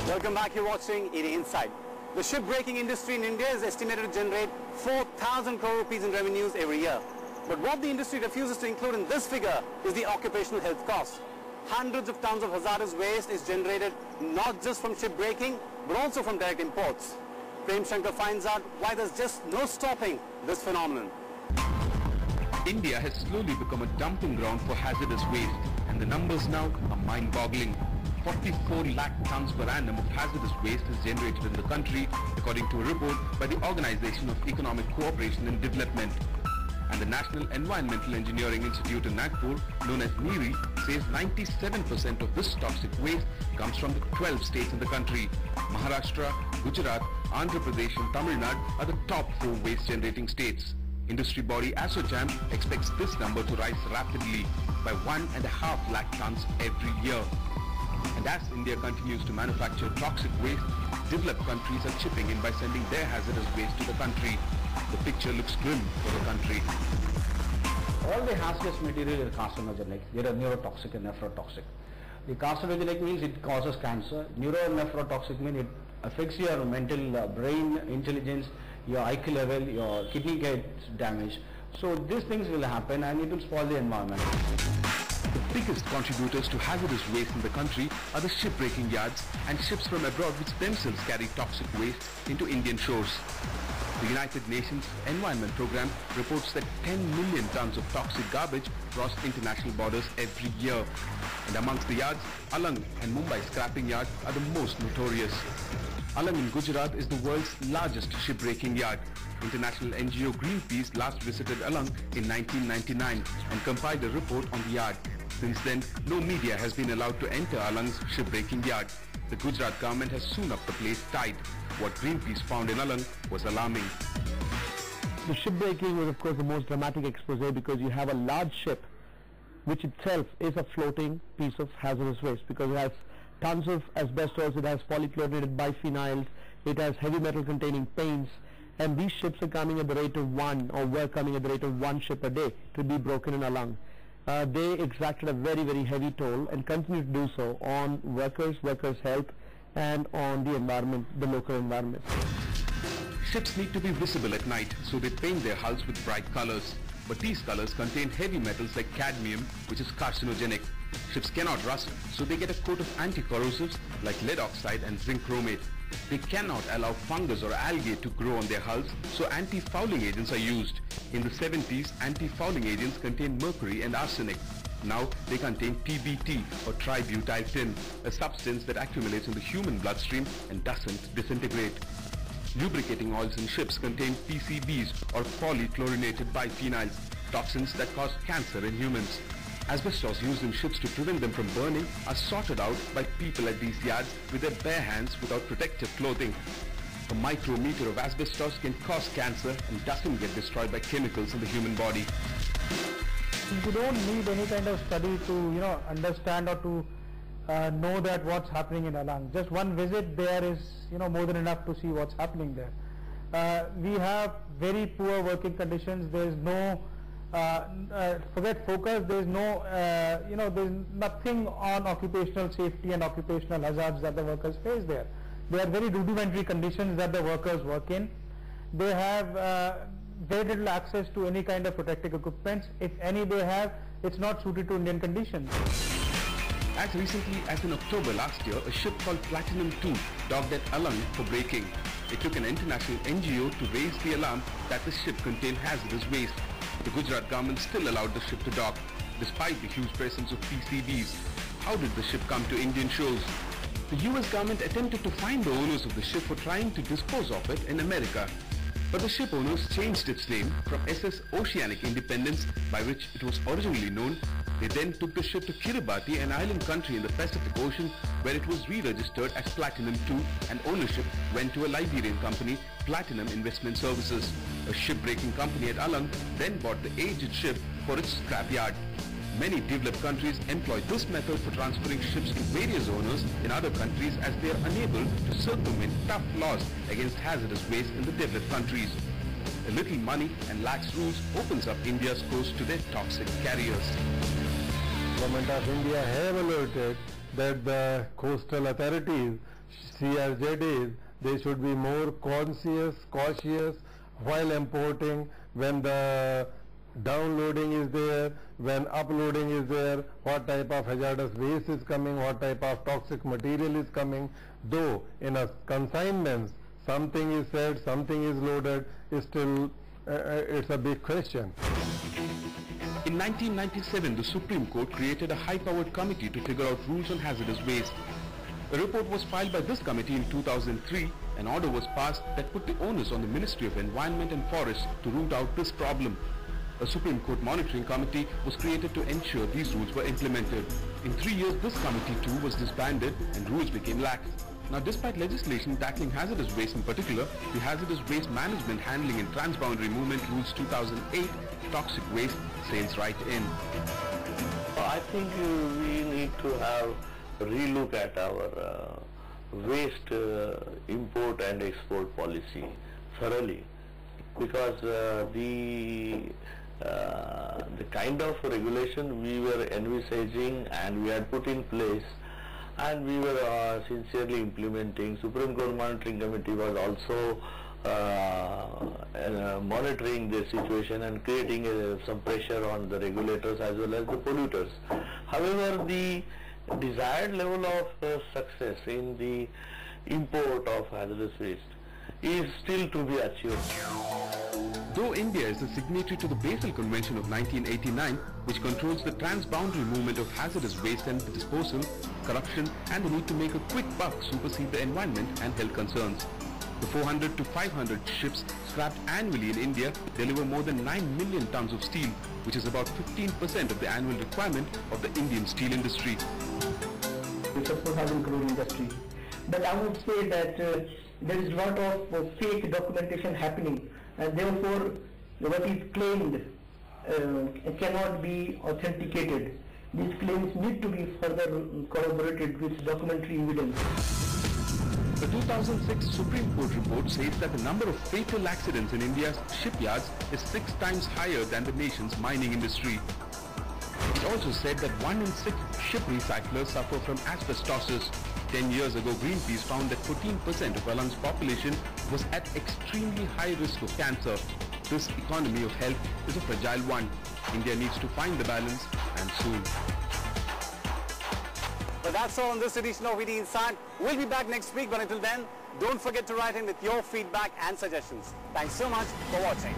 Welcome back. You're watching ED Inside. The shipbreaking industry in India is estimated to generate 4,000 crore rupees in revenues every year. But what the industry refuses to include in this figure is the occupational health cost. Hundreds of tons of hazardous waste is generated not just from shipbreaking but also from direct imports. Prem Shankar finds out why there's just no stopping this phenomenon. India has slowly become a dumping ground for hazardous waste, and the numbers now are mind-boggling. 44 lakh tons per annum of hazardous waste is generated in the country, according to a report by the Organization of Economic Cooperation and Development. And the National Environmental Engineering Institute in Nagpur, known as NEERI, says 97% of this toxic waste comes from the 12 states in the country. Maharashtra, Gujarat, Andhra Pradesh and Tamil Nadu are the top 4 waste-generating states. Industry body ASSOCHAM expects this number to rise rapidly by 1.5 lakh tons every year. And as India continues to manufacture toxic waste, developed countries are chipping in by sending their hazardous waste to the country. The picture looks grim for the country. All the hazardous material are carcinogenic. They are neurotoxic and nephrotoxic. The carcinogenic means it causes cancer. Neuro and nephrotoxic means it affects your mental brain intelligence, your IQ level, your kidney gets damaged. So these things will happen and it will spoil the environment. The biggest contributors to hazardous waste in the country are the shipbreaking yards and ships from abroad which themselves carry toxic waste into Indian shores. The United Nations Environment Programme reports that 10 million tons of toxic garbage cross international borders every year. And amongst the yards, Alang and Mumbai scrapping yard are the most notorious. Alang in Gujarat is the world's largest shipbreaking yard. International NGO Greenpeace last visited Alang in 1999 and compiled a report on the yard. Since then, no media has been allowed to enter Alang's shipbreaking yard. The Gujarat government has sewn up the place tight. What Greenpeace found in Alang was alarming. The shipbreaking was of course the most dramatic expose because you have a large ship which itself is a floating piece of hazardous waste because it has tons of asbestos, it has polychlorinated biphenyls, it has heavy metal containing paints, and these ships are coming at the rate of were coming at the rate of 1 ship a day to be broken in Alang. They exacted a very, very heavy toll and continue to do so on workers' health and on the environment, the local environment. Ships need to be visible at night, so they paint their hulls with bright colors. But these colors contain heavy metals like cadmium, which is carcinogenic. Ships cannot rust, so they get a coat of anti-corrosives like lead oxide and zinc chromate. They cannot allow fungus or algae to grow on their hulls, so anti-fouling agents are used. In the 70s, anti-fouling agents contained mercury and arsenic. Now they contain TBT or tributyl tin, a substance that accumulates in the human bloodstream and doesn't disintegrate. Lubricating oils in ships contain PCBs or polychlorinated biphenyls, toxins that cause cancer in humans. Asbestos used in ships to prevent them from burning are sorted out by people at these yards with their bare hands without protective clothing. A micrometer of asbestos can cause cancer and doesn't get destroyed by chemicals in the human body. You don't need any kind of study to understand or to know that what's happening in Alang. Just one visit there is more than enough to see what's happening there. We have very poor working conditions. There is no forget focus. There is no there's nothing on occupational safety and occupational hazards that the workers face there. They are very rudimentary conditions that the workers work in. They have very little access to any kind of protective equipment. If any they have, it's not suited to Indian conditions. As recently as in October last year, a ship called Platinum 2 docked at Alang for breaking. It took an international NGO to raise the alarm that the ship contained hazardous waste. The Gujarat government still allowed the ship to dock, despite the huge presence of PCBs. How did the ship come to Indian shores? The US government attempted to find the owners of the ship for trying to dispose of it in America. But the ship owners changed its name from SS Oceanic Independence, by which it was originally known. They then took the ship to Kiribati, an island country in the Pacific Ocean, where it was re-registered as Platinum 2 and ownership went to a Liberian company, Platinum Investment Services. A shipbreaking company at Alang then bought the aged ship for its scrapyard. Many developed countries employ this method for transferring ships to various owners in other countries as they are unable to circumvent tough laws against hazardous waste in the developed countries. A little money and lax rules opens up India's coast to their toxic carriers. Government of India have alerted that the coastal authorities CRZ is they should be more cautious while importing, when the downloading is there, when uploading is there, what type of hazardous waste is coming, what type of toxic material is coming. Though in a consignments something is said, something is loaded, is still it's a big question. In 1997, the Supreme Court created a high-powered committee to figure out rules on hazardous waste. A report was filed by this committee in 2003. An order was passed that put the onus on the Ministry of Environment and Forests to root out this problem. A Supreme Court monitoring committee was created to ensure these rules were implemented. In 3 years, this committee too was disbanded and rules became lax. Now, despite legislation tackling hazardous waste in particular, the Hazardous Waste Management Handling and Transboundary Movement Rules 2008 toxic waste sails right in. I think we need to have a relook at our waste import and export policy thoroughly, because the kind of regulation we were envisaging and we had put in place and we were sincerely implementing. Supreme Court Monitoring Committee was also monitoring the situation and creating some pressure on the regulators as well as the polluters. However, the desired level of success in the import of hazardous waste is still to be achieved. Though India is a signatory to the Basel Convention of 1989, which controls the transboundary movement of hazardous waste and disposal, corruption and the need to make a quick buck supersede the environment and health concerns. The 400 to 500 ships scrapped annually in India deliver more than 9 million tons of steel, which is about 15% of the annual requirement of the Indian steel industry. It's a 4,000 crore industry. But I would say that there is a lot of fake documentation happening, and therefore what is claimed cannot be authenticated. These claims need to be further corroborated with documentary evidence. The 2006 Supreme Court report says that the number of fatal accidents in India's shipyards is 6 times higher than the nation's mining industry. It also said that 1 in 6 ship recyclers suffer from asbestosis. 10 years ago, Greenpeace found that 14% of Alang's population was at extremely high risk of cancer. This economy of health is a fragile one. India needs to find the balance, and soon. But that's all on this edition of ED Insight. We'll be back next week, but until then, don't forget to write in with your feedback and suggestions. Thanks so much for watching.